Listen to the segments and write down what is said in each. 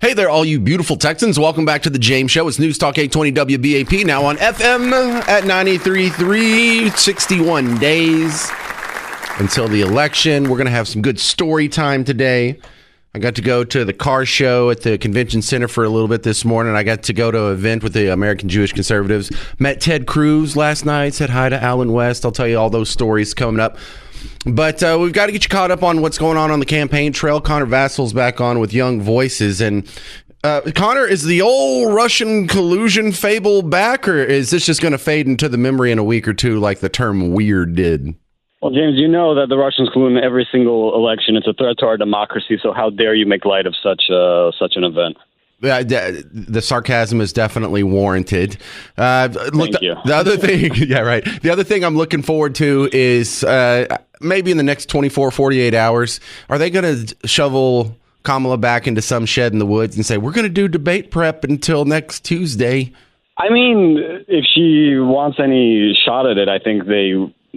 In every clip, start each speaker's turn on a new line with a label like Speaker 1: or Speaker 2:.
Speaker 1: Hey there, all you beautiful Texans. Welcome back to the James Show. It's News Talk 820 WBAP, now on FM at 93.3, 61 days until the election. We're going to have some good story time today. I got to go to the car show at the convention center for a little bit this morning. I got to go to an event with the American Jewish Conservatives. Met Ted Cruz last night, said hi to Alan West. I'll tell you all those stories coming up. But we've got to get you caught up on what's going on the campaign trail. Connor Vassal's back on with Young Voices. And Connor, is the old Russian collusion fable back, or is this just going to fade into the memory in a week or two like the term weird did?
Speaker 2: Well, James, you know that the Russians collude in every single election. It's a threat to our democracy, so how dare you make light of such an event?
Speaker 1: The sarcasm is definitely warranted.
Speaker 2: Thank you.
Speaker 1: The other thing, yeah, right. The other thing I'm looking forward to is maybe in the next 24, 48 hours, are they going to shovel Kamala back into some shed in the woods and say, we're going to do debate prep until next Tuesday?
Speaker 2: I mean, if she wants any shot at it, I think they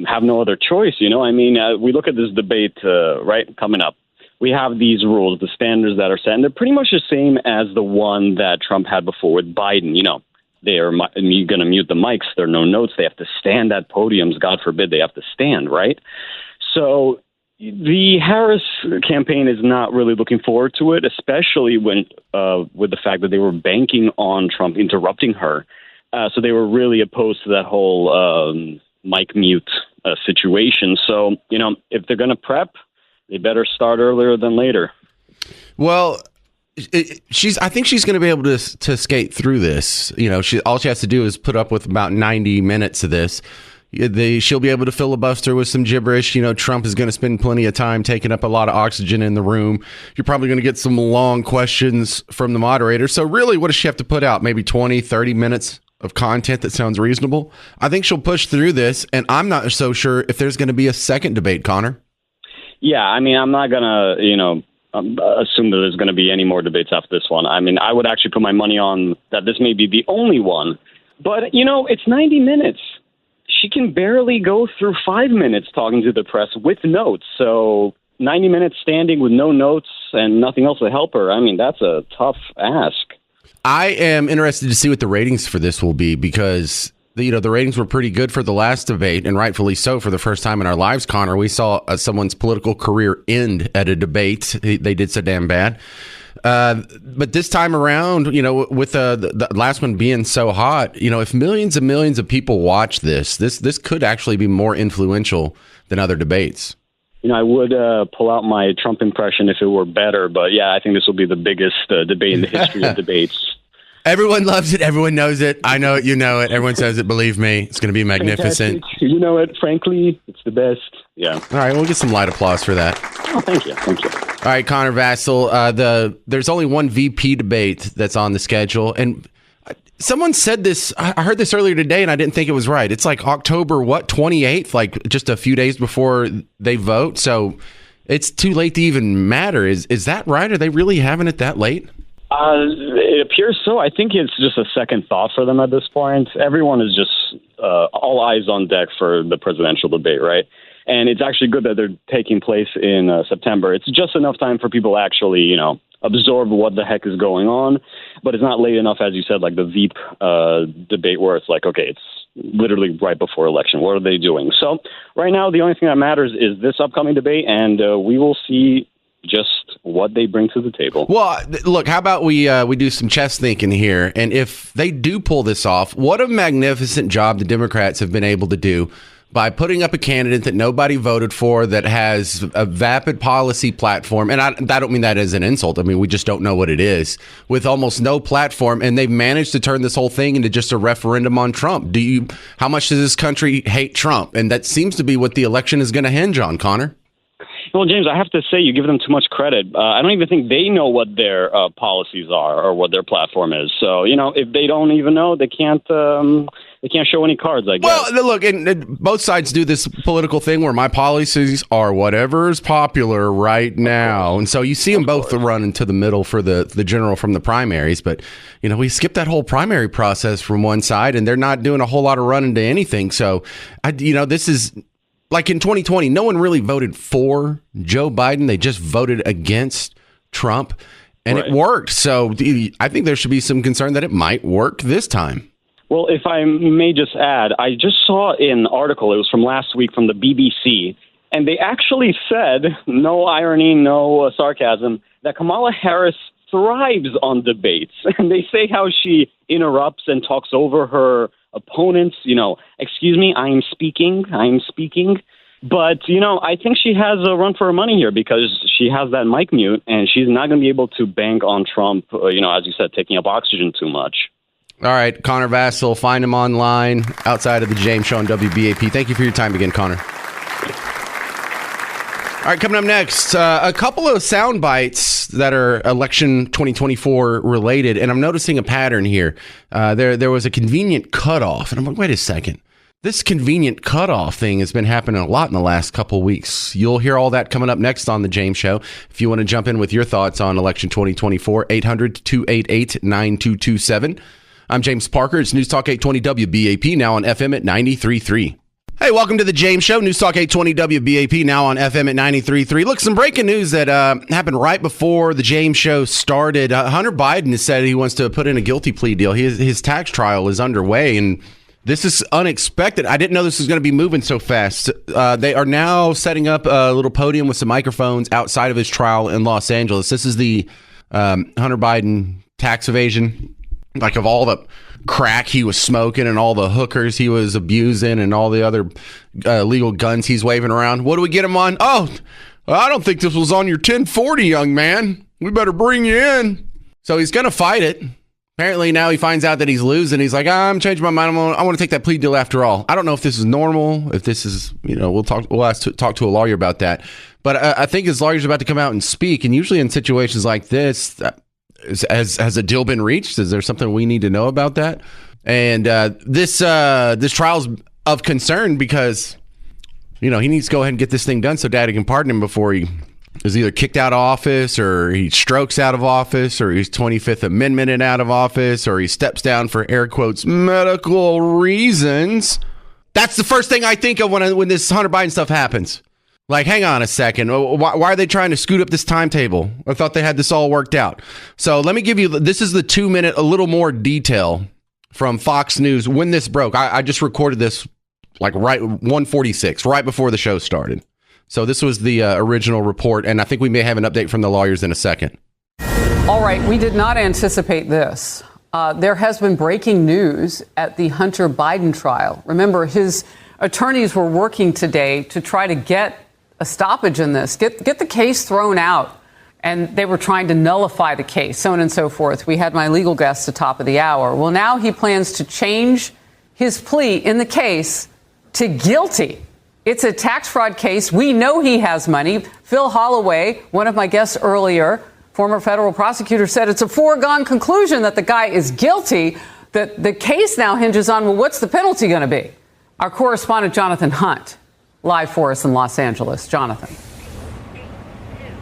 Speaker 2: have no other choice. You know, I mean, we look at this debate, right, coming up. We have these rules, the standards that are set, and they're pretty much the same as the one that Trump had before with Biden. You know, they are going to mute the mics. There are no notes. They have to stand at podiums. God forbid they have to stand, right? So the Harris campaign is not really looking forward to it, especially when with the fact that they were banking on Trump interrupting her. So they were really opposed to that whole mic mute situation. So, you know, if they're going to prep, they better start earlier than later.
Speaker 1: Well, I think she's going to be able to skate through this. You know, all she has to do is put up with about 90 minutes of this. She'll be able to filibuster with some gibberish. You know, Trump is going to spend plenty of time taking up a lot of oxygen in the room. You're probably going to get some long questions from the moderator. So really, what does she have to put out? Maybe 20, 30 minutes of content that sounds reasonable? I think she'll push through this, and I'm not so sure if there's going to be a second debate, Connor.
Speaker 2: Yeah, I mean, I'm not going to, you know, assume that there's going to be any more debates after this one. I mean, I would actually put my money on that this may be the only one. But, you know, it's 90 minutes. She can barely go through 5 minutes talking to the press with notes. So 90 minutes standing with no notes and nothing else to help her. I mean, that's a tough ask. I
Speaker 1: am interested to see what the ratings for this will be because the ratings were pretty good for the last debate, and rightfully so. For the first time in our lives, Connor, we saw someone's political career end at a debate. They did so damn bad. But this time around, you know, with the last one being so hot, you know, if millions and millions of people watch this could actually be more influential than other debates.
Speaker 2: You know, I would pull out my Trump impression if it were better, but yeah, I think this will be the biggest debate in the history of debates.
Speaker 1: Everyone loves it. Everyone knows it. I know it. You know it. Everyone says it. Believe me, it's going to be magnificent.
Speaker 2: Fantastic. You know it. Frankly, it's the best. Yeah.
Speaker 1: All right. We'll get some light applause for that.
Speaker 2: Oh, thank you. Thank you.
Speaker 1: All right, Connor Vassal. There's only one VP debate that's on the schedule, and someone said this. I heard this earlier today, and I didn't think it was right. It's like October 28th, like just a few days before they vote. So it's too late to even matter. Is that right? Are they really having it that late?
Speaker 2: It appears so. I think it's just a second thought for them at this point. Everyone is just all eyes on deck for the presidential debate, right? And it's actually good that they're taking place in September. It's just enough time for people to actually, you know, absorb what the heck is going on. But it's not late enough, as you said, like the Veep debate where it's like, okay, it's literally right before election. What are they doing? So right now, the only thing that matters is this upcoming debate, and we will see just what they bring to the table.
Speaker 1: Well, look, how about we do some chess thinking here? And if they do pull this off, what a magnificent job the Democrats have been able to do by putting up a candidate that nobody voted for, that has a vapid policy platform. And I don't mean that as an insult. I mean, we just don't know what it is, with almost no platform. And they've managed to turn this whole thing into just a referendum on Trump. How much does this country hate Trump? And that seems to be what the election is going to hinge on, Connor.
Speaker 2: Well, James, I have to say you give them too much credit. I don't even think they know what their policies are or what their platform is. So, you know, if they don't even know, they can't show any cards, I guess.
Speaker 1: Well, look, and both sides do this political thing where my policies are whatever's popular right now. And so you see them both run into the middle for the general from the primaries. But, you know, we skip that whole primary process from one side, and they're not doing a whole lot of running to anything. So, this is like in 2020, no one really voted for Joe Biden. They just voted against Trump. And it worked. So I think there should be some concern that it might work this time.
Speaker 2: Well, if I may just add, I just saw an article, it was from last week from the BBC, and they actually said, no irony, no sarcasm, that Kamala Harris thrives on debates. And they say how she interrupts and talks over her opponents. Excuse me, I'm speaking. But, I think she has a run for her money here because she has that mic mute, and she's not going to be able to bank on Trump, as you said, taking up oxygen too much.
Speaker 1: All right, Connor Vassell, find him online outside of the James Show on WBAP. Thank you for your time again, Connor. All right, coming up next, a couple of sound bites that are election 2024 related, and I'm noticing a pattern here. There was a convenient cutoff, and I'm like, wait a second. This convenient cutoff thing has been happening a lot in the last couple of weeks. You'll hear all that coming up next on The James Show. If you want to jump in with your thoughts on election 2024, 800-288-9227. I'm James Parker. It's News Talk 820 WBAP, now on FM at 93.3. Hey, welcome to The James Show. News Talk 820 WBAP, now on FM at 93.3. Look, some breaking news that happened right before The James Show started. Hunter Biden has said he wants to put in a guilty plea deal. His tax trial is underway, and this is unexpected. I didn't know this was going to be moving so fast. They are now setting up a little podium with some microphones outside of his trial in Los Angeles. This is the Hunter Biden tax evasion, like of all the crack he was smoking and all the hookers he was abusing and all the other legal guns he's waving around. What do we get him on? Oh, I don't think this was on your 1040, young man. We better bring you in. So he's going to fight it. Apparently now he finds out that he's losing. He's like, I'm changing my mind. I want to take that plea deal after all. I don't know if this is normal, if this is, we'll talk to a lawyer about that. But I think his lawyer's about to come out and speak. And usually in situations like this, has a deal been reached? Is there something we need to know about that? And this trial's of concern because, he needs to go ahead and get this thing done so Daddy can pardon him before he is either kicked out of office or he strokes out of office or he's 25th Amendmented out of office or he steps down for air quotes medical reasons. That's the first thing I think of when this Hunter Biden stuff happens. Like, hang on a second. Why are they trying to scoot up this timetable? I thought they had this all worked out. So let me give you, this is the 2-minute, a little more detail from Fox News when this broke. I just recorded this like right 1:46, right before the show started. So this was the original report, and I think we may have an update from the lawyers in a second.
Speaker 3: All right, we did not anticipate this. There has been breaking news at the Hunter Biden trial. Remember, his attorneys were working today to try to get a stoppage in this, get the case thrown out, and they were trying to nullify the case, so on and so forth. We had my legal guest at the top of the hour. Well, now he plans to change his plea in the case to guilty. It's a tax fraud case. We know he has money. Phil Holloway, one of my guests earlier, former federal prosecutor, said it's a foregone conclusion that the guy is guilty. That the case now hinges on, well, what's the penalty going to be? Our correspondent, Jonathan Hunt, live for us in Los Angeles. Jonathan.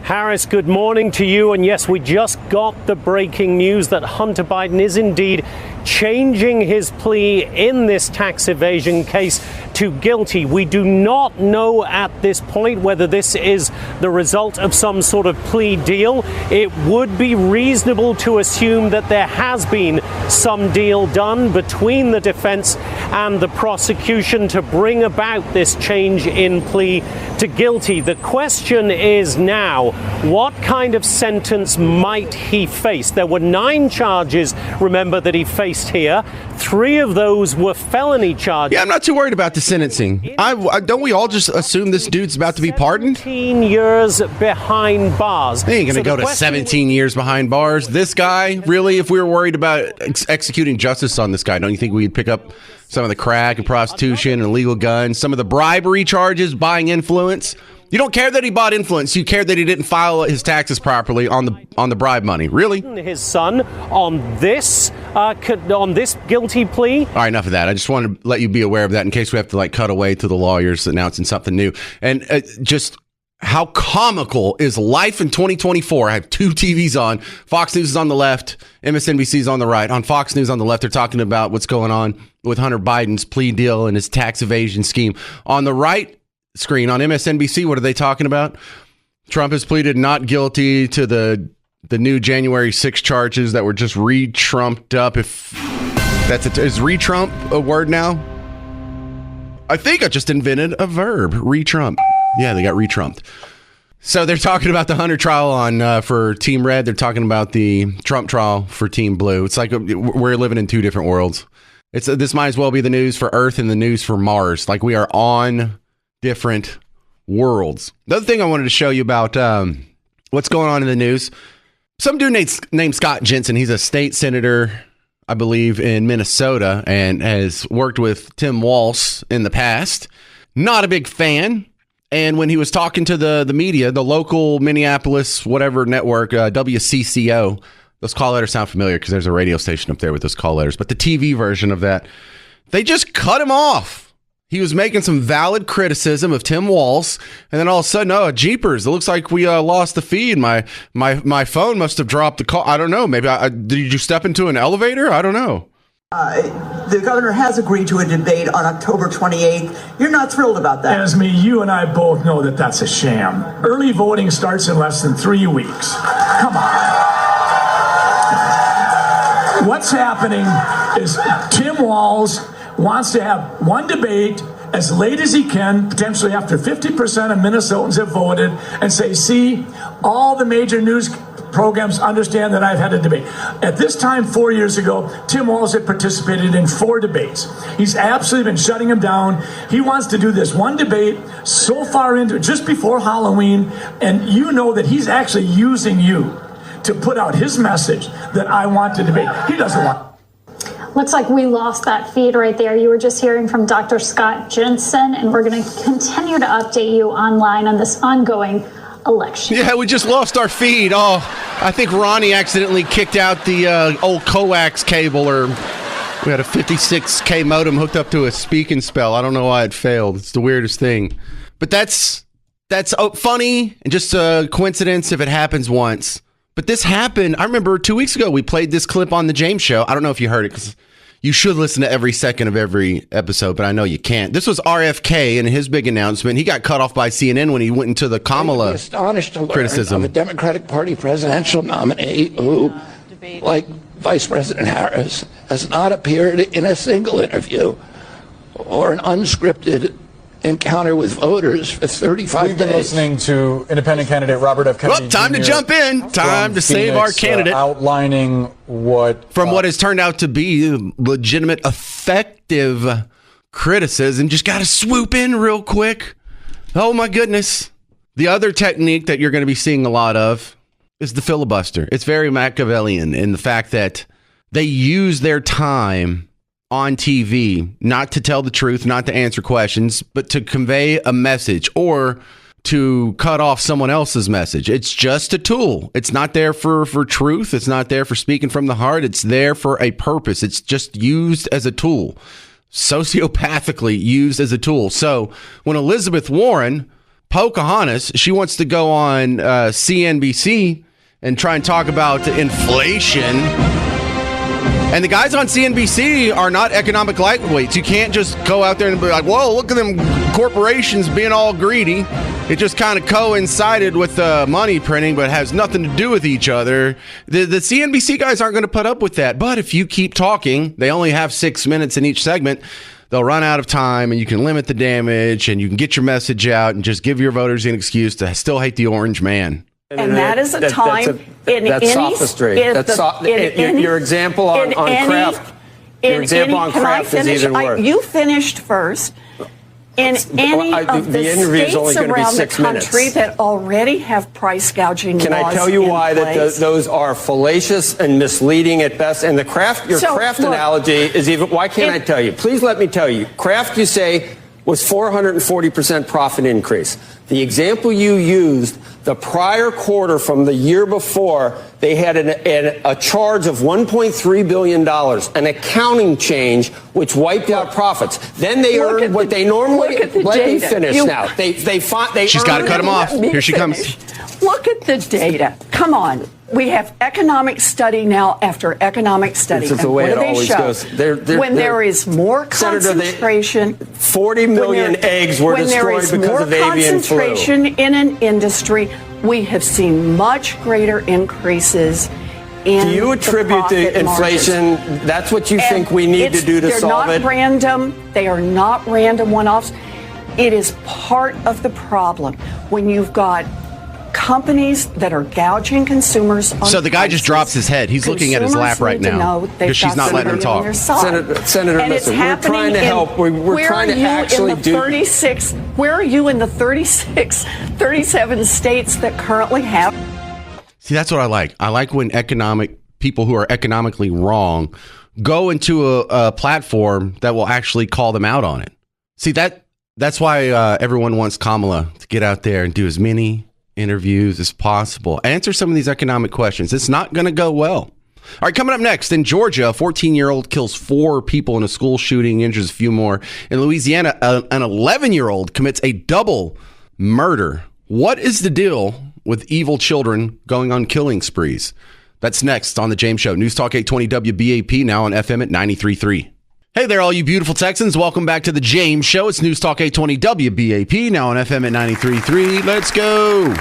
Speaker 4: Harris, good morning to you. And yes, we just got the breaking news that Hunter Biden is indeed changing his plea in this tax evasion case to guilty. We do not know at this point whether this is the result of some sort of plea deal. It would be reasonable to assume that there has been some deal done between the defense and the prosecution to bring about this change in plea to guilty. The question is now, what kind of sentence might he face? There were 9 charges, remember, that he faced here. 3 of those were felony charges.
Speaker 1: Yeah, I'm not too worried about the sentencing. Don't we all just assume this dude's about to be pardoned?
Speaker 4: 17 years behind bars.
Speaker 1: He ain't going to go to 17 years behind bars. This guy, really, if we were worried about executing justice on this guy, don't you think we'd pick up some of the crack and prostitution and illegal guns, some of the bribery charges, buying influence? You don't care that he bought influence. You care that he didn't file his taxes properly on the bribe money. Really?
Speaker 4: His son on this guilty plea.
Speaker 1: All right, enough of that. I just wanted to let you be aware of that in case we have to cut away to the lawyers announcing something new. And just how comical is life in 2024? I have 2 TVs on. Fox News is on the left. MSNBC is on the right. On Fox News on the left, they're talking about what's going on with Hunter Biden's plea deal and his tax evasion scheme. On the right screen on MSNBC, what are they talking about? Trump has pleaded not guilty to the the new January 6 charges that were just re-trumped up. If is re-trump a word now? I think I just invented a verb, re-trump. Yeah, they got re-trumped. So they're talking about the Hunter trial on for Team Red. They're talking about the Trump trial for Team Blue. It's like we're living in two different worlds. This might as well be the news for Earth and the news for Mars. Like we are on different worlds. The other thing I wanted to show you about what's going on in the news. Some dude named Scott Jensen. He's a state senator, I believe, in Minnesota and has worked with Tim Walz in the past. Not a big fan. And when he was talking to the media, the local Minneapolis, whatever network, WCCO, those call letters sound familiar because there's a radio station up there with those call letters. But the TV version of that, they just cut him off. He was making some valid criticism of Tim Walz. And then all of a sudden, oh, jeepers, it looks like we lost the feed. My phone must have dropped the call. I don't know. Maybe did you step into an elevator? I don't know.
Speaker 5: The governor has agreed to a debate on October 28th. You're not thrilled about that.
Speaker 6: Esme, you and I both know that that's a sham. Early voting starts in less than 3 weeks. Come on. What's happening is Tim Walz wants to have one debate as late as he can, potentially after 50% of Minnesotans have voted, and say, see, all the major news programs understand that I've had a debate. At this time, 4 years ago, Tim Walz had participated in 4 debates. He's absolutely been shutting them down. He wants to do this one debate so far into it, just before Halloween, and you know that he's actually using you to put out his message that I want to debate. He doesn't want.
Speaker 7: Looks like we lost that feed right there. You were just hearing from Dr. Scott Jensen, and we're going to continue to update you online on this ongoing election.
Speaker 1: Yeah, we just lost our feed. Oh, I think Ronnie accidentally kicked out the old coax cable, or we had a 56K modem hooked up to a speak and spell. I don't know why it failed. It's the weirdest thing. But that's funny and just a coincidence if it happens once. But this happened. I remember 2 weeks ago we played this clip on the James Show. I don't know if you heard it because you should listen to every second of every episode, but I know you can't. This was RFK and his big announcement. He got cut off by CNN when he went into the Kamala
Speaker 8: astonished to learn
Speaker 1: criticism.
Speaker 8: Of a Democratic Party presidential nominee who, like Vice President Harris, has not appeared in a single interview or an unscripted encounter with voters for 35
Speaker 9: We've been
Speaker 8: days.
Speaker 9: Listening to independent candidate Robert F. Kennedy.
Speaker 1: Well, time
Speaker 9: Jr.
Speaker 1: to jump in. Time to save our candidate.
Speaker 9: Outlining what
Speaker 1: has turned out to be legitimate, effective criticism. Just got to swoop in real quick. Oh, my goodness. The other technique that you're going to be seeing a lot of is the filibuster. It's very Machiavellian in the fact that they use their time on TV, not to tell the truth, not to answer questions, but to convey a message or to cut off someone else's message. It's just a tool. It's not there for truth. It's not there for speaking from the heart. It's there for a purpose. It's just used as a tool, sociopathically used as a tool. So when Elizabeth Warren, Pocahontas, she wants to go on CNBC and try and talk about inflation. And the guys on CNBC are not economic lightweights. You can't just go out there and be like, whoa, look at them corporations being all greedy. It just kind of coincided with money printing, but has nothing to do with each other. The CNBC guys aren't going to put up with that. But if you keep talking, they only have 6 minutes in each segment. They'll run out of time, and you can limit the damage, and you can get your message out and just give your voters an excuse to still hate the orange man.
Speaker 10: And that is a time in
Speaker 11: that's
Speaker 10: any
Speaker 11: sophistry. Your example on craft. Your example on craft is even worse.
Speaker 10: You finished first. In any of the states around the country that already have price gouging laws in place.
Speaker 11: Can I tell you why that those are fallacious and misleading at best? And your Kraft analogy is even. Why can't I tell you? Please let me tell you. Kraft, you say, was 440% profit increase. The example you used, the prior quarter from the year before, they had a charge of $1.3 billion, an accounting change which wiped out profits. Then they earned what they normally. Let me finish now.
Speaker 1: She's got to cut him off. Here she comes.
Speaker 10: Look at the data. Come on. We have economic study now after economic study.
Speaker 11: This is the way it always goes.
Speaker 10: When there is more concentration,
Speaker 11: 40 million eggs were destroyed because of avian flu.
Speaker 10: When there is more concentration in an industry, we have seen much greater increases in
Speaker 11: Do you attribute the inflation? That's what you think we need to do to solve it?
Speaker 10: They're not random. They are not random one-offs. It is part of the problem when you've got companies that are gouging consumers on
Speaker 1: So the guy just drops his head. He's looking at his lap right now because she's not letting him talk.
Speaker 11: Senator, listen, we're trying to help. We're trying to actually do.
Speaker 10: Where are you in the 37 states that currently have?
Speaker 1: See, that's what I like. I like when people who are economically wrong go into a platform that will actually call them out on it. See, that's why everyone wants Kamala to get out there and do as many interviews as possible. Answer some of these economic questions. It's not going to go well. All right, coming up next, in Georgia, a 14-year-old kills 4 people in a school shooting, injures a few more. In Louisiana, an 11-year-old commits a double murder. What is the deal with evil children going on killing sprees? That's next on The James Show. News Talk 820 WBAP, now on FM at 93.3. Hey there, all you beautiful Texans. Welcome back to The James Show. It's News Talk 820 WBAP, now on FM at 93.3. Let's go.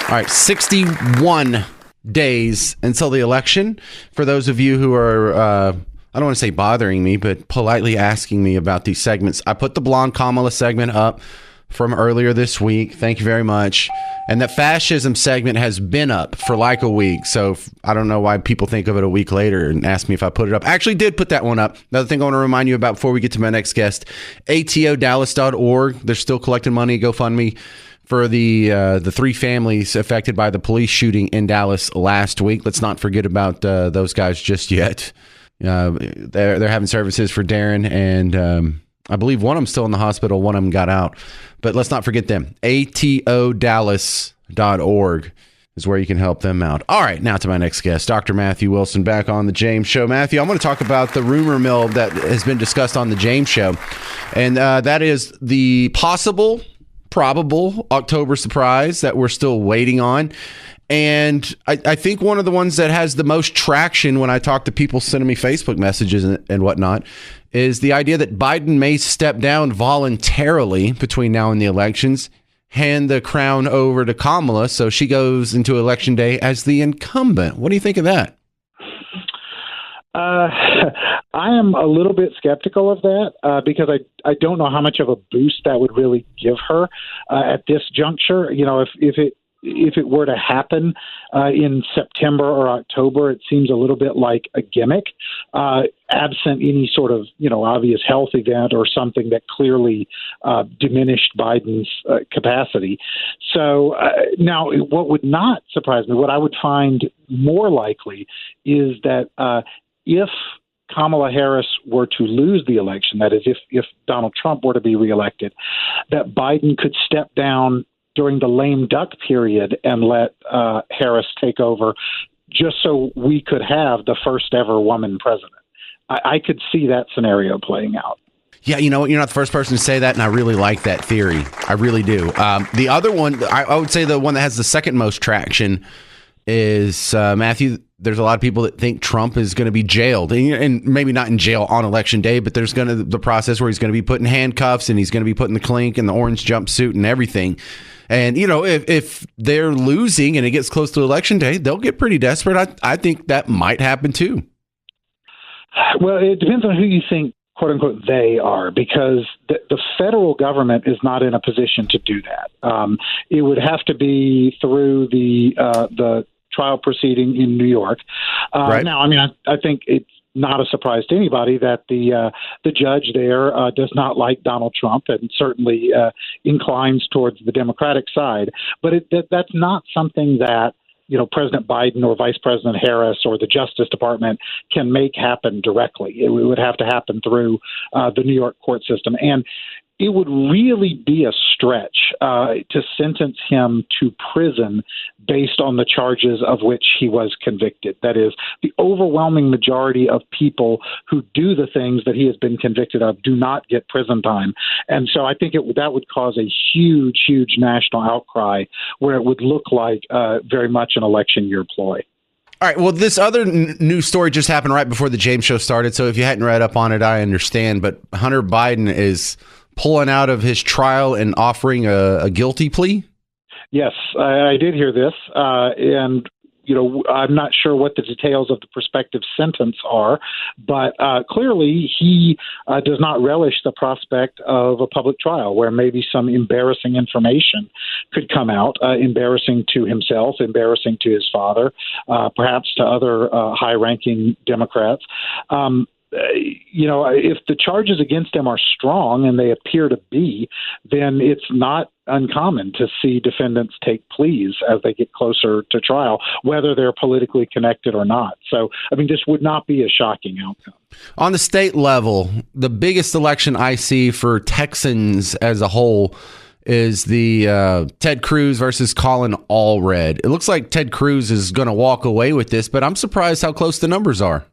Speaker 1: All right, 61 days until the election. For those of you who are, I don't want to say bothering me, but politely asking me about these segments, I put the Blonde Kamala segment up from earlier this week. Thank you very much. And the fascism segment has been up for like a week. So I don't know why people think of it a week later and ask me if I put it up. I actually did put that one up. Another thing I want to remind you about before we get to my next guest, atodallas.org. They're still collecting money, GoFundMe, for the 3 families affected by the police shooting in Dallas last week. Let's not forget about those guys just yet. They're having services for Darren, and I believe one of them's still in the hospital. One of them got out. But let's not forget them. atodallas.org is where you can help them out. All right, now to my next guest, Dr. Matthew Wilson, back on The James Show. Matthew, I'm going to talk about the rumor mill that has been discussed on The James Show, and that is the probable October surprise that we're still waiting on. And I think one of the ones that has the most traction when I talk to people sending me Facebook messages and whatnot is the idea that Biden may step down voluntarily between now and the elections, hand the crown over to Kamala so she goes into Election Day as the incumbent. What do you think of that?
Speaker 12: I am a little bit skeptical of that because I don't know how much of a boost that would really give her at this juncture. You know, if it were to happen in September or October, it seems a little bit like a gimmick, absent any sort of, obvious health event or something that clearly diminished Biden's capacity. So now what would not surprise me, what I would find more likely is that if Kamala Harris were to lose the election, that is, if Donald Trump were to be reelected, that Biden could step down during the lame duck period and let Harris take over just so we could have the first ever woman president. I could see that scenario playing out.
Speaker 1: Yeah, you're not the first person to say that, and I really like that theory. I really do. The other one, I would say the one that has the second most traction is, Matthew, there's a lot of people that think Trump is going to be jailed, and maybe not in jail on Election Day, but there's going to the process where he's going to be put in handcuffs and he's going to be put in the clink and the orange jumpsuit and everything. And, if they're losing and it gets close to Election Day, they'll get pretty desperate. I think that might happen too.
Speaker 12: Well, it depends on who you think, quote unquote, they are, because the federal government is not in a position to do that. It would have to be through the trial proceeding in New York.
Speaker 1: Right.
Speaker 12: Now, I think it's not a surprise to anybody that the judge there does not like Donald Trump and certainly inclines towards the Democratic side. But that's not something that President Biden or Vice President Harris or the Justice Department can make happen directly. It would have to happen through the New York court system. And it would really be a stretch to sentence him to prison based on the charges of which he was convicted. That is, the overwhelming majority of people who do the things that he has been convicted of do not get prison time. And so I think that would cause a huge, huge national outcry where it would look like very much an election year ploy.
Speaker 1: All right. Well, this other news story just happened right before the James Show started. So if you hadn't read up on it, I understand. But Hunter Biden is pulling out of his trial and offering a guilty plea?
Speaker 12: Yes, I did hear this, and I'm not sure what the details of the prospective sentence are, but clearly he does not relish the prospect of a public trial where maybe some embarrassing information could come out, embarrassing to himself, embarrassing to his father, perhaps to other high-ranking Democrats. If the charges against him are strong, and they appear to be, then it's not uncommon to see defendants take pleas as they get closer to trial, whether they're politically connected or not. So, this would not be a shocking outcome.
Speaker 1: On the state level, the biggest election I see for Texans as a whole is the Ted Cruz versus Colin Allred. It looks like Ted Cruz is going to walk away with this, but I'm surprised how close the numbers are.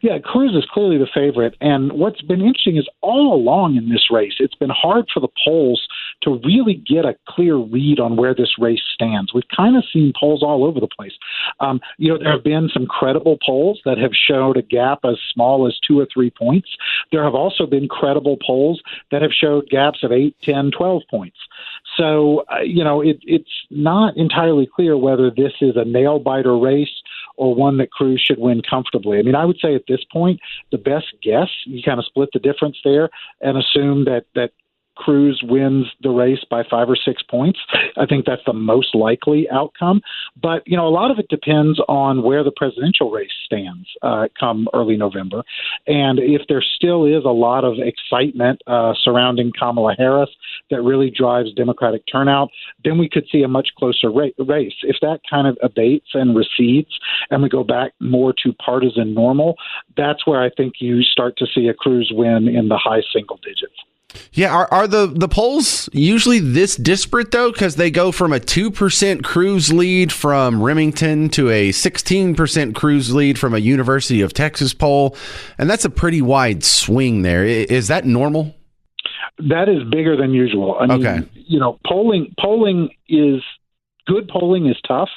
Speaker 12: Yeah, Cruz is clearly the favorite. And what's been interesting is all along in this race, it's been hard for the polls to really get a clear read on where this race stands. We've kind of seen polls all over the place. There have been some credible polls that have showed a gap as small as 2 or 3 points. There have also been credible polls that have showed gaps of 8, 10, 12 points. So, it's not entirely clear whether this is a nail-biter race or one that Cruz should win comfortably. I would say at this point, the best guess, you kind of split the difference there and assume that Cruz wins the race by 5 or 6 points. I think that's the most likely outcome. But, a lot of it depends on where the presidential race stands come early November. And if there still is a lot of excitement surrounding Kamala Harris that really drives Democratic turnout, then we could see a much closer race. If that kind of abates and recedes and we go back more to partisan normal, that's where I think you start to see a Cruz win in the high single digits.
Speaker 1: Yeah, are the polls usually this disparate, though? Because they go from a 2% Cruz lead from Remington to a 16% Cruz lead from a University of Texas poll. And that's a pretty wide swing there. Is that normal?
Speaker 12: That is bigger than usual.
Speaker 1: Okay.
Speaker 12: Polling is good. Polling is tough,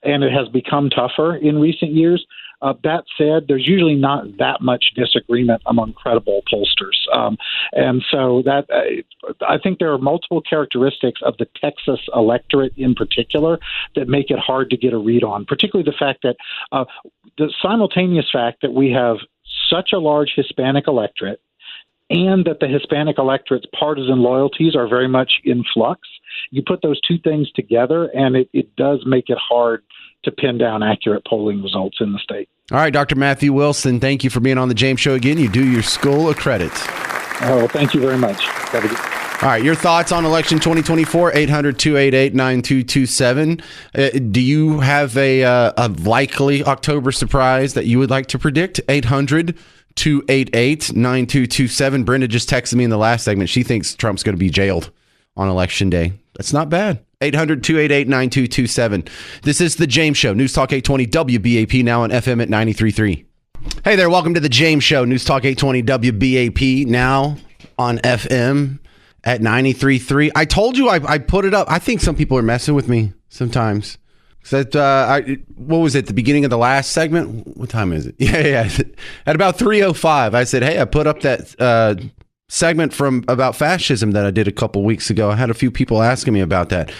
Speaker 12: and it has become tougher in recent years. That said, there's usually not that much disagreement among credible pollsters. And so that I think there are multiple characteristics of the Texas electorate in particular that make it hard to get a read on, particularly the fact that the simultaneous fact that we have such a large Hispanic electorate and that the Hispanic electorate's partisan loyalties are very much in flux. You put those two things together, and it does make it hard to pin down accurate polling results in the state.
Speaker 1: All right, Dr. Matthew Wilson, thank you for being on the James Show again. You do your school a credit.
Speaker 12: Oh, thank you very much.
Speaker 1: All right, your thoughts on election 2024, 800-288-9227. Do you have a likely October surprise that you would like to predict? 800-288-9227. Brenda just texted me in the last segment. She thinks Trump's going to be jailed on Election Day. That's not bad. 800-288-9227. This is The James Show, News Talk 820 WBAP, now on FM at 93.3. Hey there, welcome to The James Show, News Talk 820 WBAP, now on FM at 93.3. I told you I put it up. I think some people are messing with me sometimes. What was it, the beginning of the last segment? What time is it? Yeah. At about 3:05, I said, hey, I put up that segment from about fascism that I did a couple weeks ago. I had a few people asking me about that.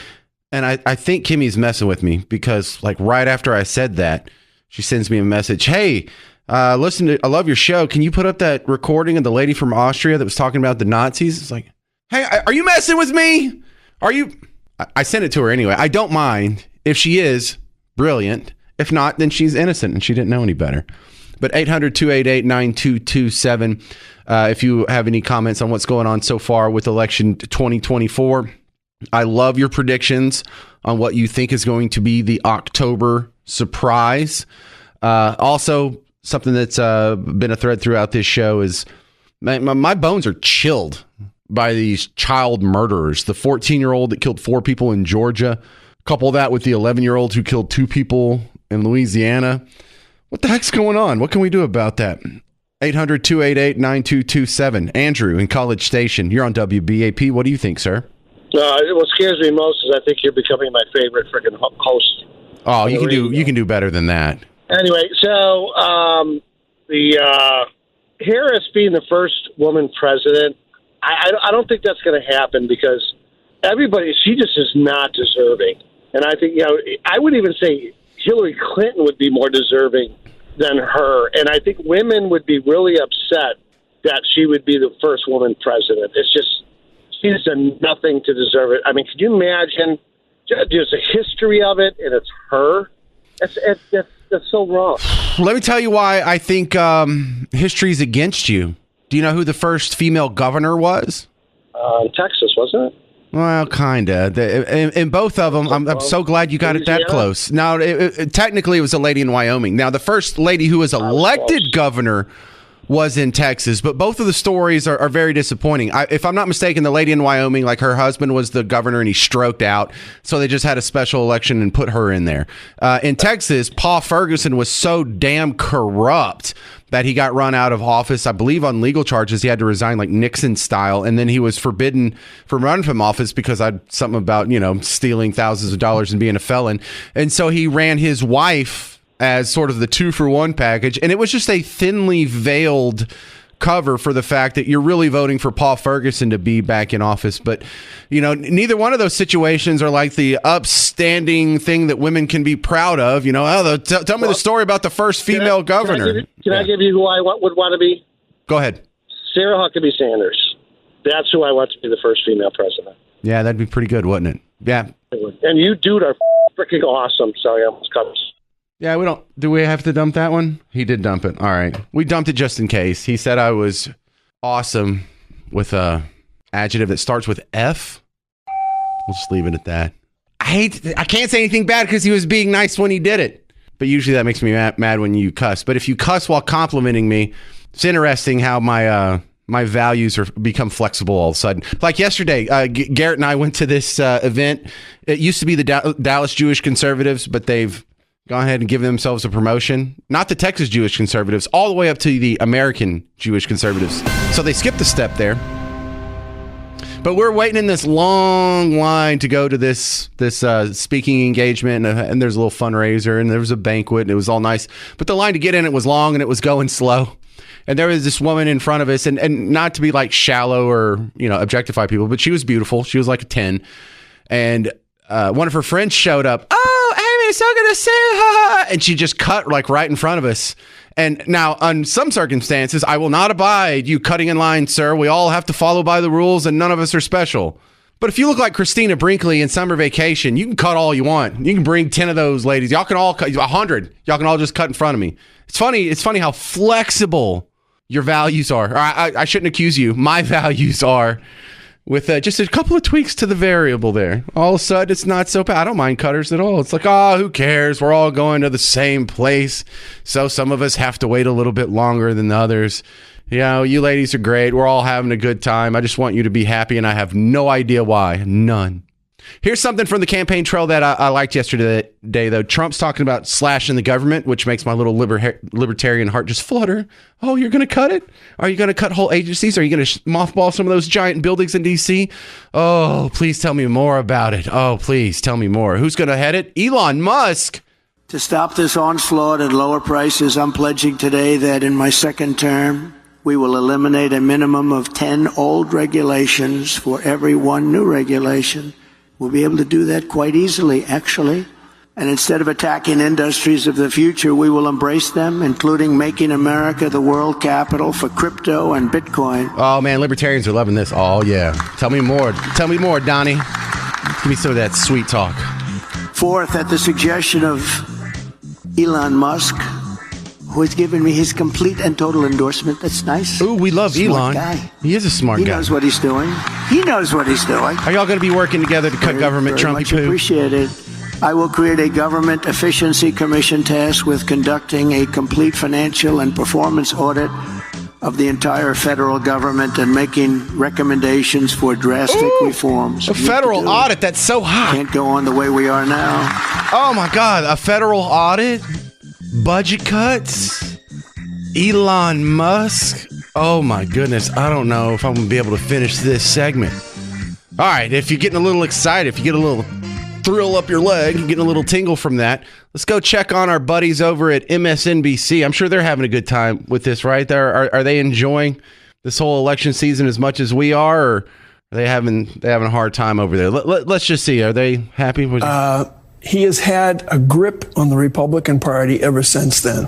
Speaker 1: And I think Kimmy's messing with me because right after I said that, she sends me a message. Hey, listen, I love your show. Can you put up that recording of the lady from Austria that was talking about the Nazis? It's like, hey, are you messing with me? Are you? I sent it to her anyway. I don't mind. If she is, brilliant. If not, then she's innocent and she didn't know any better. But 800-288-9227. If you have any comments on what's going on so far with election 2024, I love your predictions on what you think is going to be the October surprise. Also, something that's been a thread throughout this show is my bones are chilled by these child murderers. The 14-year-old that killed 4 people in Georgia. Couple that with the 11-year-old who killed 2 people in Louisiana. What the heck's going on? What can we do about that? 800-288-9227. Andrew in College Station. You're on WBAP. What do you think, sir?
Speaker 13: What scares me most is I think you're becoming my favorite freaking host.
Speaker 1: Oh, you can do better than that.
Speaker 13: Anyway, so the Harris being the first woman president, I don't think that's going to happen because she just is not deserving. And I think, I would even say Hillary Clinton would be more deserving than her. And I think women would be really upset that she would be the first woman president. It's just, she's done nothing to deserve it. I mean, can you imagine? There's a history of it, and it's her. That's so wrong.
Speaker 1: Let me tell you why I think history's against you. Do you know who the first female governor was?
Speaker 13: Texas, wasn't it?
Speaker 1: Well, kind of. In both of them, I'm so glad you got it that close. Now, technically, it was a lady in Wyoming. Now, the first lady who was elected governor was in Texas, but both of the stories are very disappointing. If I'm not mistaken, the lady in Wyoming, like her husband was the governor and he stroked out, so they just had a special election and put her in there. In Texas, Paul Ferguson was so damn corrupt that he got run out of office, I believe on legal charges. He had to resign like Nixon style, and then he was forbidden from running from office because I something about, stealing thousands of dollars and being a felon. And so he ran his wife as sort of the 2-for-1 package. And it was just a thinly veiled cover for the fact that you're really voting for Paul Ferguson to be back in office. But, neither one of those situations are like the upstanding thing that women can be proud of. Tell me the story about the first female governor.
Speaker 13: Can I give you who I would want to be?
Speaker 1: Go ahead.
Speaker 13: Sarah Huckabee Sanders. That's who I want to be the first female president.
Speaker 1: Yeah, that'd be pretty good, wouldn't it? Yeah.
Speaker 13: And you, dude, are freaking awesome. Sorry, I almost cut.
Speaker 1: Yeah, do we have to dump that one? He did dump it. All right. We dumped it just in case. He said I was awesome with a adjective that starts with F. We'll just leave it at that. I can't say anything bad because he was being nice when he did it. But usually that makes me mad when you cuss. But if you cuss while complimenting me, it's interesting how my values become flexible all of a sudden. Like yesterday, Garrett and I went to this event. It used to be the Dallas Jewish Conservatives, but they've gone ahead and given themselves a promotion. Not the Texas Jewish Conservatives, all the way up to the American Jewish Conservatives. So they skipped a step there. But we're waiting in this long line to go to this speaking engagement, and there's a little fundraiser, and there was a banquet, and it was all nice. But the line to get in it was long, and it was going slow. And there was this woman in front of us, and not to be like shallow or objectify people, but she was beautiful. She was like a 10. And one of her friends showed up. Oh, Amy's so gonna sue her, and she just cut like right in front of us. And now, on some circumstances, I will not abide you cutting in line, sir. We all have to follow by the rules, and none of us are special. But if you look like Christina Brinkley in Summer Vacation, you can cut all you want. You can bring 10 of those ladies. Y'all can all cut 100. Y'all can all just cut in front of me. It's funny how flexible your values are. Or I shouldn't accuse you. My values are. With just a couple of tweaks to the variable there. All of a sudden, it's not so bad. I don't mind cutters at all. It's like, who cares? We're all going to the same place. So some of us have to wait a little bit longer than the others. You ladies are great. We're all having a good time. I just want you to be happy, and I have no idea why. None. Here's something from the campaign trail that I liked yesterday, though. Trump's talking about slashing the government, which makes my little libertarian heart just flutter. Oh, you're going to cut it? Are you going to cut whole agencies? Are you going to mothball some of those giant buildings in D.C.? Oh, please tell me more about it. Oh, please tell me more. Who's going to head it? Elon Musk.
Speaker 14: To stop this onslaught at lower prices, I'm pledging today that in my second term, we will eliminate a minimum of 10 old regulations for every one new regulation. We'll be able to do that quite easily, actually. And instead of attacking industries of the future, we will embrace them, including making America the world capital for crypto and Bitcoin.
Speaker 1: Oh, man, libertarians are loving this. Oh, yeah. Tell me more. Tell me more, Donnie. Give me some of that sweet talk.
Speaker 14: Fourth, at the suggestion of Elon Musk, who has given me his complete and total endorsement. That's nice.
Speaker 1: Ooh, we love Elon.
Speaker 14: Guy.
Speaker 1: He is a smart guy.
Speaker 14: He knows what he's doing. He knows what he's doing.
Speaker 1: Are y'all going to be working together to cut government, Trumpy
Speaker 14: poo? Appreciate it. I will create a government efficiency commission tasked with conducting a complete financial and performance audit of the entire federal government and making recommendations for drastic reforms.
Speaker 1: A federal audit? That's so hot.
Speaker 14: Can't go on the way we are now.
Speaker 1: Oh, my God. A federal audit? Budget cuts? Elon Musk? Oh, my goodness. I don't know if I'm going to be able to finish this segment. All right. If you're getting a little excited, if you get a little thrill up your leg, you're getting a little tingle from that, let's go check on our buddies over at MSNBC. I'm sure they're having a good time with this, right? Are they enjoying this whole election season as much as we are, or are they having a hard time over there? Let's just see. Are they happy with
Speaker 15: He has had a grip on the Republican Party ever since then.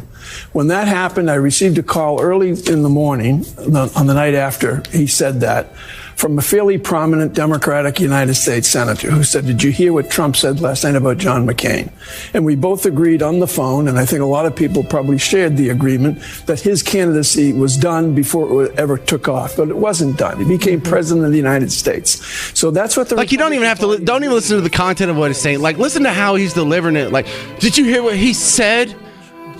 Speaker 15: When that happened, I received a call early in the morning, on the night after he said that, from a fairly prominent Democratic United States senator who said, "Did you hear what Trump said last night about John McCain?" And we both agreed on the phone, and I think a lot of people probably shared the agreement, that his candidacy was done before it ever took off. But it wasn't done. He became president of the United States. So that's what the
Speaker 1: you don't even have to don't even listen to the content of what he's saying. Like, listen to how he's delivering it. Like, did you hear what he said?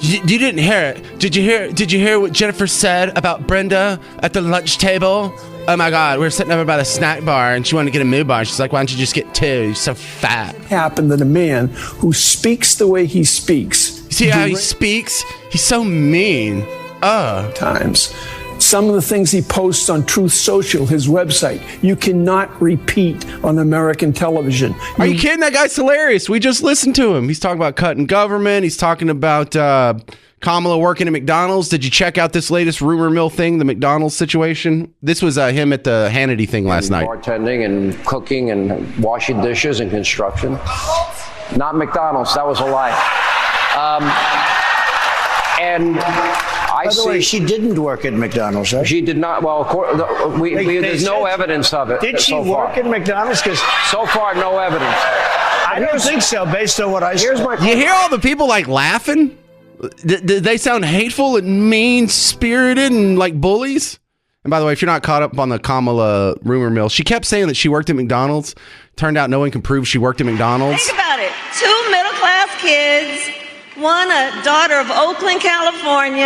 Speaker 1: You didn't hear it. Did you hear what Jennifer said about Brenda at the lunch table? Oh my God, we were sitting over by the snack bar and she wanted to get a moo bar. She's like, why don't you just get two? You're so fat.
Speaker 15: Happened that a man who speaks the way he speaks.
Speaker 1: You see how he speaks? He's so mean.
Speaker 15: Times. Some of the things he posts on Truth Social, his website, you cannot repeat on American television.
Speaker 1: Are you kidding? That guy's hilarious. We just listened to him. He's talking about cutting government. He's talking about Kamala working at McDonald's. Did you check out this latest rumor mill thing, the McDonald's situation? This was him at the Hannity thing last night.
Speaker 16: Bartending and cooking and washing dishes and construction. Not McDonald's. That was a lie. And I
Speaker 14: By the way, she didn't work at McDonald's, right?
Speaker 16: She did not. Well, there's no evidence of it.
Speaker 14: Did she
Speaker 16: so
Speaker 14: work at McDonald's? Because
Speaker 16: so far, no evidence.
Speaker 14: I don't think so, based on what I saw.
Speaker 1: You hear all the people like laughing? Did they sound hateful and mean-spirited and like bullies? And by the way, if you're not caught up on the Kamala rumor mill, she kept saying that she worked at McDonald's. Turned out no one can prove she worked at McDonald's.
Speaker 17: Think about it. 2 middle-class kids, one a daughter of Oakland, California.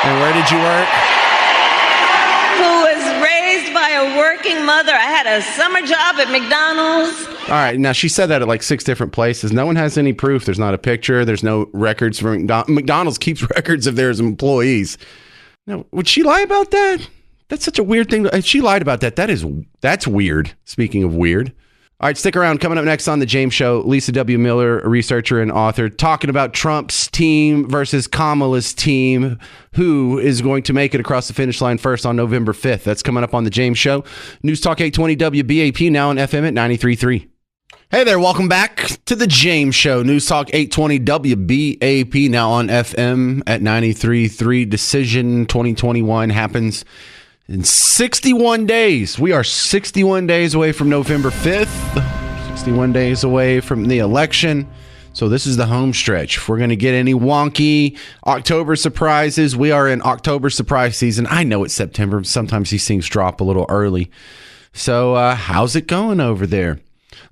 Speaker 1: And where did you work?
Speaker 17: Who was raised by a working mother. I had a summer job at McDonald's.
Speaker 1: All right, now she said that at like 6 different places. No one has any proof. There's not a picture. There's no records for McDonald's keeps records of their employees. Now, would she lie about that? That's such a weird thing. If she lied about that, that's weird. Speaking of weird. All right, stick around. Coming up next on The James Show, Lisa W. Miller, a researcher and author, talking about Trump's team versus Kamala's team. Who is going to make it across the finish line first on November 5th? That's coming up on The James Show. News Talk 820 WBAP, now on FM at 93.3. Hey there, welcome back to The James Show. News Talk 820 WBAP, now on FM at 93.3. Decision 2021 happens in 61 days. We are 61 days away from November 5th, 61 days away from the election. So this is the home stretch. If we're going to get any wonky October surprises, we are in October surprise season. I know it's September. Sometimes these things drop a little early. So how's it going over there?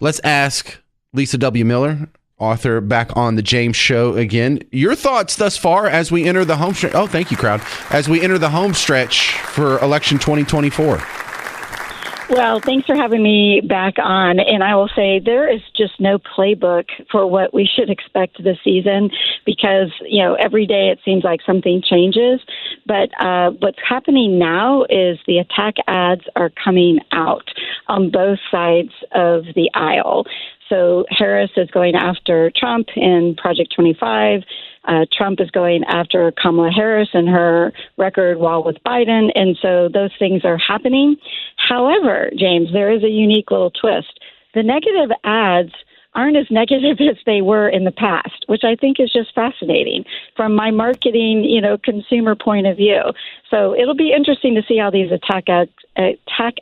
Speaker 1: Let's ask Lisa W. Miller, author, back on The James Show again. Your thoughts thus far as we enter the home stretch. Oh, thank you, crowd. As we enter the home stretch for election 2024.
Speaker 18: Well, thanks for having me back on. And I will say there is just no playbook for what we should expect this season because, every day it seems like something changes. But what's happening now is the attack ads are coming out on both sides of the aisle. So Harris is going after Trump in Project 25. Trump is going after Kamala Harris and her record while with Biden. And so those things are happening. However, James, there is a unique little twist. The negative ads aren't as negative as they were in the past, which I think is just fascinating from my marketing, consumer point of view. So it'll be interesting to see how these attack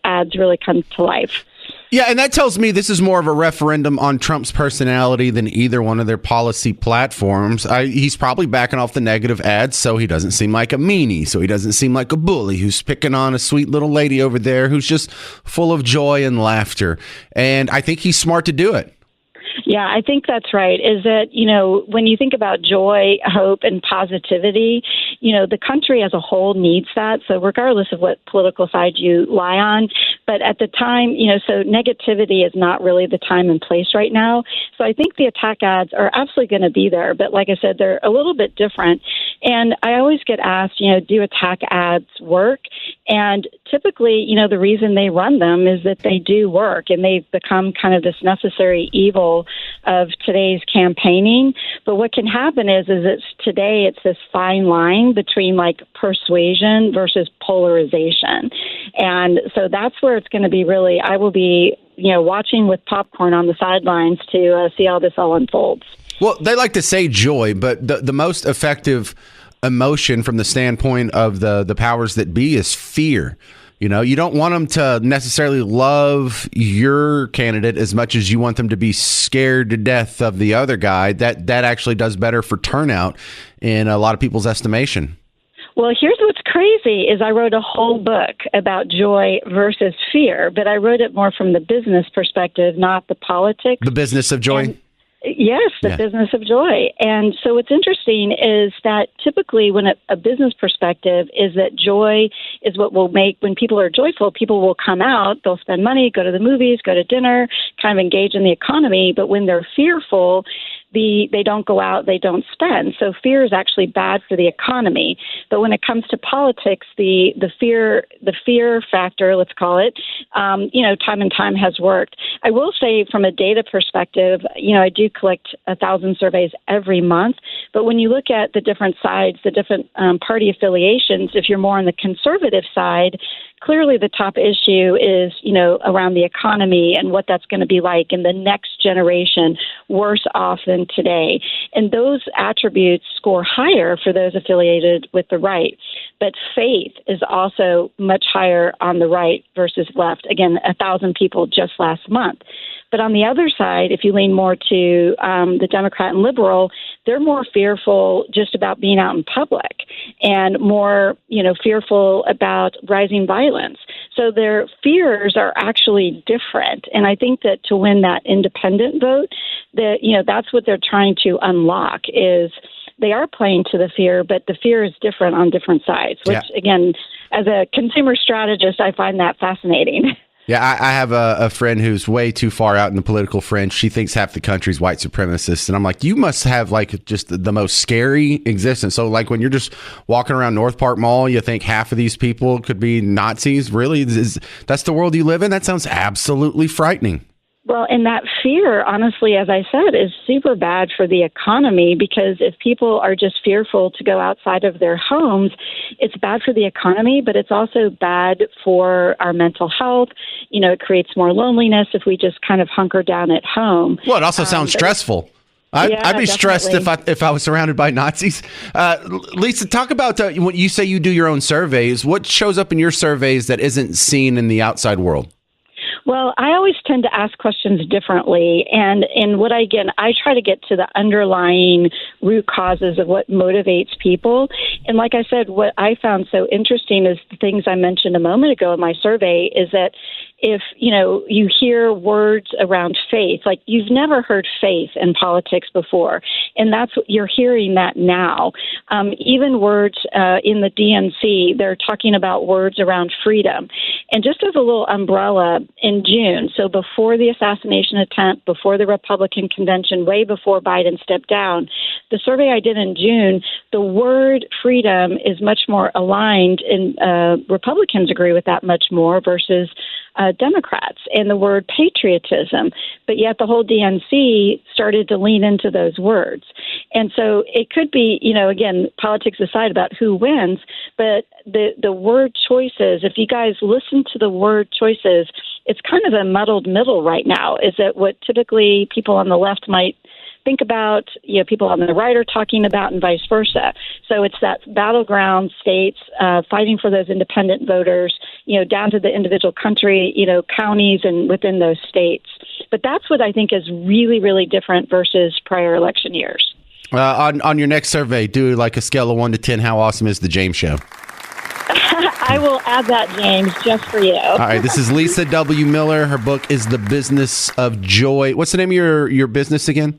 Speaker 18: ads really come to life.
Speaker 1: Yeah, and that tells me this is more of a referendum on Trump's personality than either one of their policy platforms. He's probably backing off the negative ads, so he doesn't seem like a meanie, so he doesn't seem like a bully who's picking on a sweet little lady over there who's just full of joy and laughter. And I think he's smart to do it.
Speaker 18: Yeah, I think that's right. Is that, when you think about joy, hope, and positivity, the country as a whole needs that. So regardless of what political side you lie on, but at the time, so negativity is not really the time and place right now. So I think the attack ads are absolutely going to be there. But like I said, they're a little bit different And I always get asked, do attack ads work? And typically, the reason they run them is that they do work, and they've become kind of this necessary evil of today's campaigning. But what can happen is today it's this fine line between like persuasion versus polarization. And so that's where it's going to be really, I will be, watching with popcorn on the sidelines to see how this all unfolds.
Speaker 1: Well, they like to say joy, but the most effective emotion from the standpoint of the powers that be is fear. You don't want them to necessarily love your candidate as much as you want them to be scared to death of the other guy. That actually does better for turnout in a lot of people's estimation.
Speaker 18: Well, here's what's crazy is I wrote a whole book about joy versus fear, but I wrote it more from the business perspective, not the politics.
Speaker 1: The business of joy?
Speaker 18: Yes, the business of joy. And so what's interesting is that typically when a business perspective is that joy is what will make, when people are joyful, people will come out, they'll spend money, go to the movies, go to dinner, kind of engage in the economy. But when they're fearful, they don't go out, they don't spend. So fear is actually bad for the economy. But when it comes to politics, the fear factor, let's call it, time and time has worked. I will say from a data perspective, I do collect 1,000 surveys every month. But when you look at the different sides, the different party affiliations, if you're more on the conservative side, clearly the top issue is, around the economy and what that's going to be like in the next generation, worse off than today. And those attributes score higher for those affiliated with the right. But faith is also much higher on the right versus left. Again, 1,000 people just last month. But on the other side, if you lean more to the Democrat and liberal, they're more fearful just about being out in public and more, fearful about rising violence. So their fears are actually different. And I think that to win that independent vote, that's what they're trying to unlock is they are playing to the fear, but the fear is different on different sides, which, again, as a consumer strategist, I find that fascinating.
Speaker 1: Yeah, I have a friend who's way too far out in the political fringe. She thinks half the country's white supremacists. And I'm like, you must have like just the most scary existence. So like when you're just walking around North Park Mall, you think half of these people could be Nazis. Really? That's the world you live in? That sounds absolutely frightening.
Speaker 18: Well, and that fear, honestly, as I said, is super bad for the economy because if people are just fearful to go outside of their homes, it's bad for the economy, but it's also bad for our mental health. It creates more loneliness if we just kind of hunker down at home.
Speaker 1: Well, it also sounds stressful. I'd be stressed if I was surrounded by Nazis. Lisa, talk about when you say you do your own surveys. What shows up in your surveys that isn't seen in the outside world?
Speaker 18: Well, I always tend to ask questions differently. And I try to get to the underlying root causes of what motivates people. And like I said, what I found so interesting is the things I mentioned a moment ago in my survey is that if, you hear words around faith, like you've never heard faith in politics before, and that's what you're hearing that now. Even words in the DNC, they're talking about words around freedom. And just as a little umbrella, in June, so before the assassination attempt, before the Republican convention, way before Biden stepped down, the survey I did in June, the word freedom is much more aligned, and Republicans agree with that much more versus Democrats, and the word patriotism. But yet the whole DNC started to lean into those words. And so it could be, again, politics aside about who wins, but the word choices, if you guys listen to the word choices, it's kind of a muddled middle right now. Is that what typically people on the left might think about, people on the right are talking about, and vice versa. So it's that battleground states fighting for those independent voters, down to the individual country, counties and within those states. But that's what I think is really, really different versus prior election years.
Speaker 1: On your next survey, do like a scale of 1 to 10. How awesome is the James Show?
Speaker 18: I will add that, James, just for you.
Speaker 1: All right. This is Lisa W. Miller. Her book is The Business of Joy. What's the name of your business again?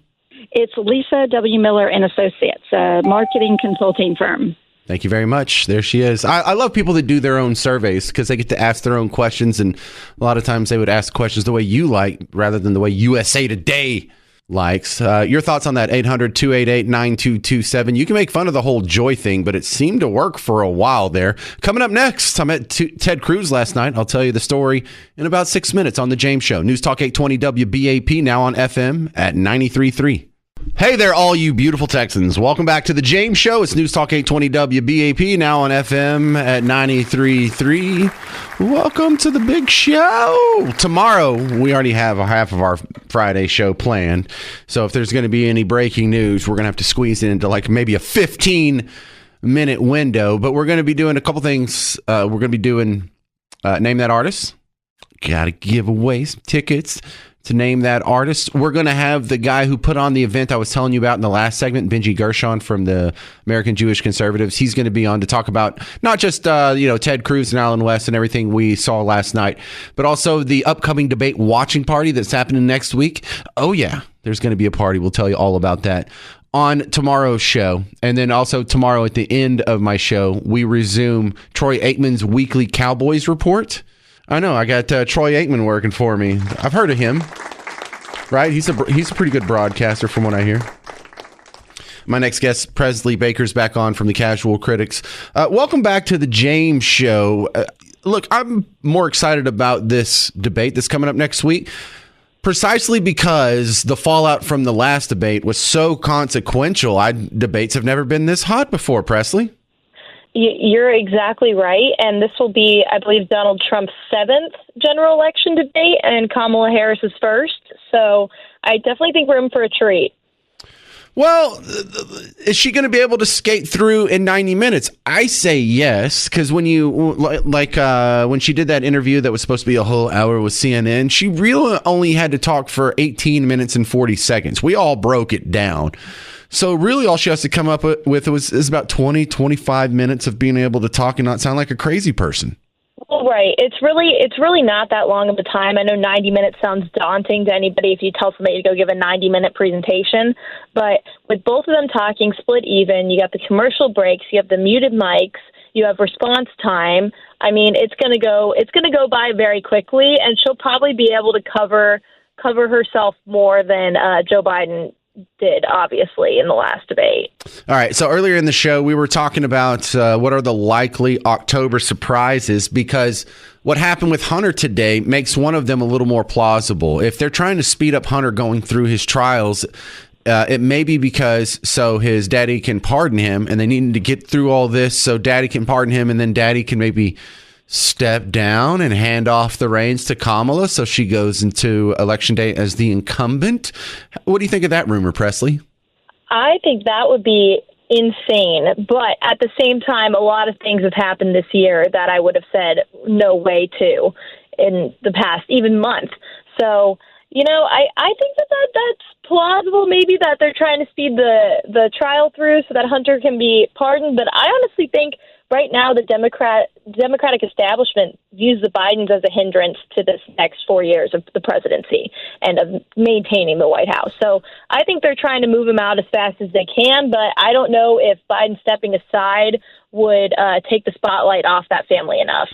Speaker 18: It's Lisa W. Miller and Associates, a marketing consulting firm.
Speaker 1: Thank you very much. There she is. I love people that do their own surveys because they get to ask their own questions. And a lot of times they would ask questions the way you like rather than the way USA Today likes. Your thoughts on that? 800-288-9227. You can make fun of the whole Joy thing, but it seemed to work for a while there. Coming up next, I met Ted Cruz last night. I'll tell you the story in about 6 minutes on The James Show. News Talk 820 WBAP, now on FM at 93.3. Hey there, all you beautiful Texans. Welcome back to The James Show. It's News Talk 820 WBAP, now on FM at 93.3. Welcome to the big show. Tomorrow, we already have half of our Friday show planned. So if there's going to be any breaking news, we're going to have to squeeze it into like maybe a 15-minute window. But we're going to be doing a couple things. We're going to be doing Name That Artist. Got to give away some tickets to Name That Artist. We're going to have the guy who put on the event I was telling you about in the last segment, Benji Gershon from the American Jewish Conservatives. He's going to be on to talk about not just Ted Cruz and Alan West and everything we saw last night, but also the upcoming debate watching party that's happening next week. Oh yeah, there's going to be a party. We'll tell you all about that on tomorrow's show. And then also tomorrow at the end of my show, we resume Troy Aikman's weekly Cowboys report. I know. I got Troy Aikman working for me. I've heard of him, right? He's a pretty good broadcaster from what I hear. My next guest, Presley Baker's back on from the Casual Critics. Welcome back to the James Show. Look, I'm more excited about this debate that's coming up next week, precisely because the fallout from the last debate was so consequential. Debates have never been this hot before, Presley.
Speaker 19: You're exactly right. And this will be, I believe, Donald Trump's 7th general election debate and Kamala Harris's 1st. So I definitely think we're in for a treat.
Speaker 1: Well, is she going to be able to skate through in 90 minutes? I say yes, because when when she did that interview that was supposed to be a whole hour with CNN, she really only had to talk for 18 minutes and 40 seconds. We all broke it down. So really all she has to come up with is about 20, 25 minutes of being able to talk and not sound like a crazy person.
Speaker 19: Well, right. It's really not that long of a time. I know 90 minutes sounds daunting to anybody if you tell somebody to go give a 90-minute presentation. But with both of them talking split even, you got the commercial breaks, you have the muted mics, you have response time. I mean, it's going to go by very quickly, and she'll probably be able to cover herself more than Joe Biden did, obviously, in the last debate.
Speaker 1: All right. So earlier in the show, we were talking about what are the likely October surprises, because what happened with Hunter today makes one of them a little more plausible. If they're trying to speed up Hunter going through his trials, it may be because so his daddy can pardon him, and they need to get through all this so daddy can pardon him, and then daddy can maybe step down and hand off the reins to Kamala so she goes into Election Day as the incumbent. What do you think of that rumor, Presley?
Speaker 19: I think that would be insane. But at the same time, a lot of things have happened this year that I would have said no way to in the past, even month. So, I think that's plausible, maybe that they're trying to speed the trial through so that Hunter can be pardoned. But I honestly think right now the Democratic establishment views the Bidens as a hindrance to this next 4 years of the presidency and of maintaining the White House. So I think they're trying to move him out as fast as they can, but I don't know if Biden stepping aside would take the spotlight off that family enough.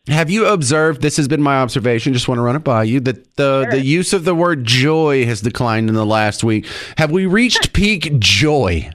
Speaker 1: Have you observed, this has been my observation, just want to run it by you, that the use of the word joy has declined in the last week. Have we reached peak joy?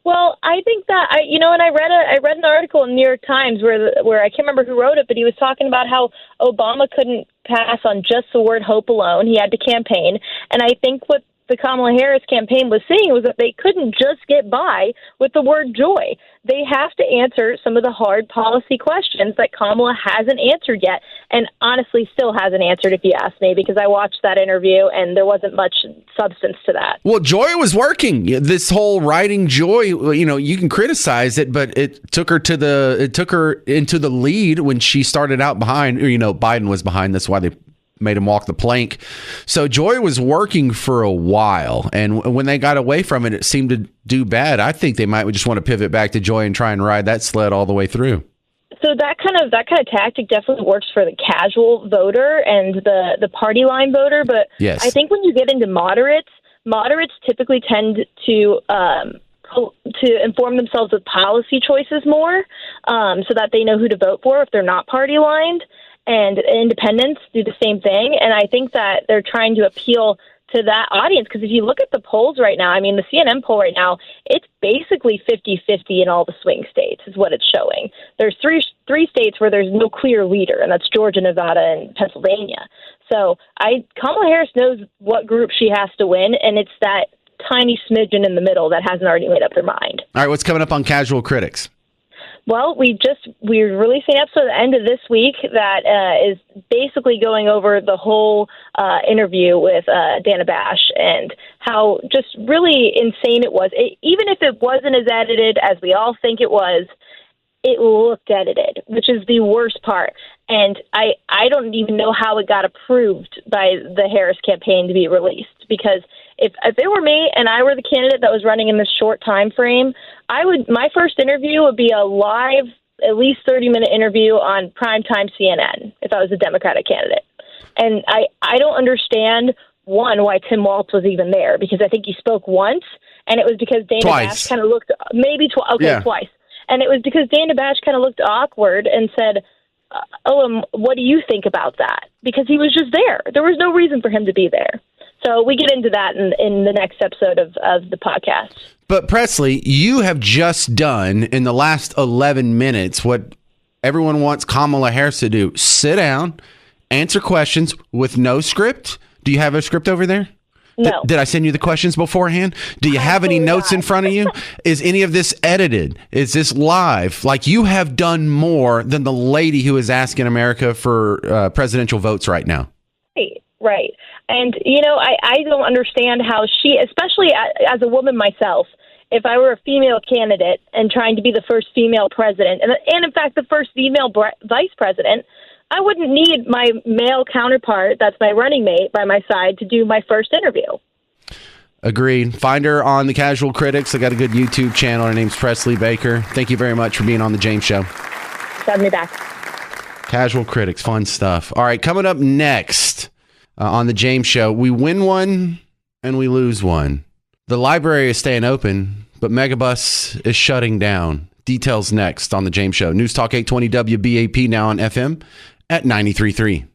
Speaker 19: Well, I think that and I read an article in the New York Times where I can't remember who wrote it, but he was talking about how Obama couldn't pass on just the word hope alone. He had to campaign, and I think what the Kamala Harris campaign was seeing was that they couldn't just get by with the word joy. They have to answer some of the hard policy questions that Kamala hasn't answered yet, and honestly still hasn't answered, if you ask me, because I watched that interview and there wasn't much substance to that.
Speaker 1: Well, joy was working. This whole writing joy, you can criticize it, but it took her into the lead when she started out behind. Biden was behind. That's why they made him walk the plank. So joy was working for a while, and when they got away from it, it seemed to do bad. I think they might just want to pivot back to joy and try and ride that sled all the way through.
Speaker 19: So that kind of tactic definitely works for the casual voter and the party line voter, but
Speaker 1: yes.
Speaker 19: I think when you get into moderates typically tend to inform themselves of policy choices more, so that they know who to vote for if they're not party lined. And independents do the same thing. And I think that they're trying to appeal to that audience. Because if you look at the polls right now, I mean, the CNN poll right now, it's basically 50-50 in all the swing states is what it's showing. There's three states where there's no clear leader, and that's Georgia, Nevada, and Pennsylvania. So Kamala Harris knows what group she has to win, and it's that tiny smidgen in the middle that hasn't already made up their mind.
Speaker 1: All right, what's coming up on Casual Critics?
Speaker 19: Well, we're releasing an episode at the end of this week that is basically going over the whole interview with Dana Bash and how just really insane it was. Even if it wasn't as edited as we all think it was, it looked edited, which is the worst part. And I don't even know how it got approved by the Harris campaign to be released, because if it were me and I were the candidate that was running in this short time frame, my first interview would be a live, at least 30-minute interview on primetime CNN if I was a Democratic candidate. And I don't understand, one, why Tim Walz was even there, because I think he spoke once, and it was because Dana Bash kind of looked, maybe twice. And it was because Dana Bash kind of looked awkward and said, what do you think about that? Because he was just there. There was no reason for him to be there. So we get into that in the next episode of the podcast.
Speaker 1: But Presley, you have just done in the last 11 minutes what everyone wants Kamala Harris to do. Sit down, answer questions with no script. Do you have a script over there?
Speaker 19: No.
Speaker 1: Did I send you the questions beforehand? Do you have any notes in front of you? Is any of this edited? Is this live? Like, you have done more than the lady who is asking America for presidential votes right now.
Speaker 19: Right. And, I don't understand how she, especially as a woman myself, if I were a female candidate and trying to be the first female president, and in fact, the first female vice president, I wouldn't need my male counterpart, that's my running mate, by my side to do my first interview.
Speaker 1: Agreed. Find her on the Casual Critics. I got a good YouTube channel. Her name's Presley Baker. Thank you very much for being on the James Show.
Speaker 19: Have me back.
Speaker 1: Casual Critics, fun stuff. All right, coming up next on the James Show, we win one and we lose one. The library is staying open, but Megabus is shutting down. Details next on the James Show. News Talk 820 WBAP, now on FM at 93.3.